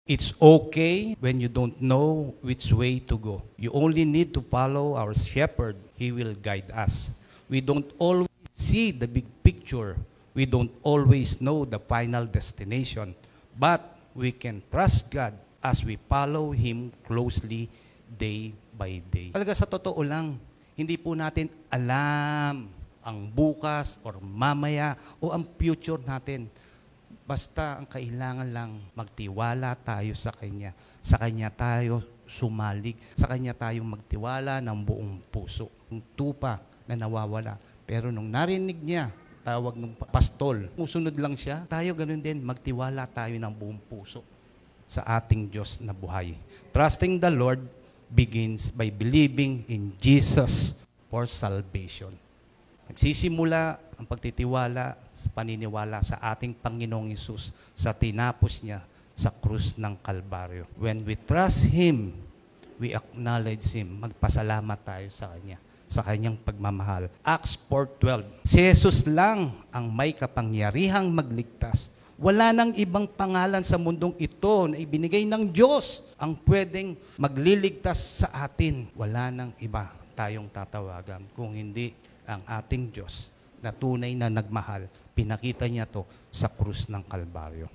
It's okay when you don't know which way to go. You only need to follow our shepherd. He will guide us. We don't always see the big picture. We don't always know the final destination. But we can trust God as we follow Him closely day by day. Talaga sa totoo lang, hindi po natin alam ang bukas or mamaya o ang future natin. Basta ang kailangan lang magtiwala tayo sa Kanya. Sa Kanya tayo sumalig. Sa Kanya tayo magtiwala ng buong puso. Yung tupa na nawawala. Pero nung narinig niya, tawag ng pastol, musunod lang siya, tayo ganun din, magtiwala tayo ng buong puso sa ating Diyos na buhay. Trusting the Lord begins by believing in Jesus for salvation. Nagsisimula ang pagtitiwala sa paniniwala sa ating Panginoong Hesus sa tinapos niya sa krus ng Kalbaryo. When we trust Him, we acknowledge Him. Magpasalamat tayo sa Kanya, sa Kanyang pagmamahal. Acts 4:12. Si Jesus lang ang may kapangyarihang magligtas. Wala nang ibang pangalan sa mundong ito na ibinigay ng Diyos ang pwedeng magliligtas sa atin. Wala nang iba tayong tatawagan kung hindi ang ating Diyos na tunay na nagmahal. Pinakita niya to sa krus ng Kalbaryo.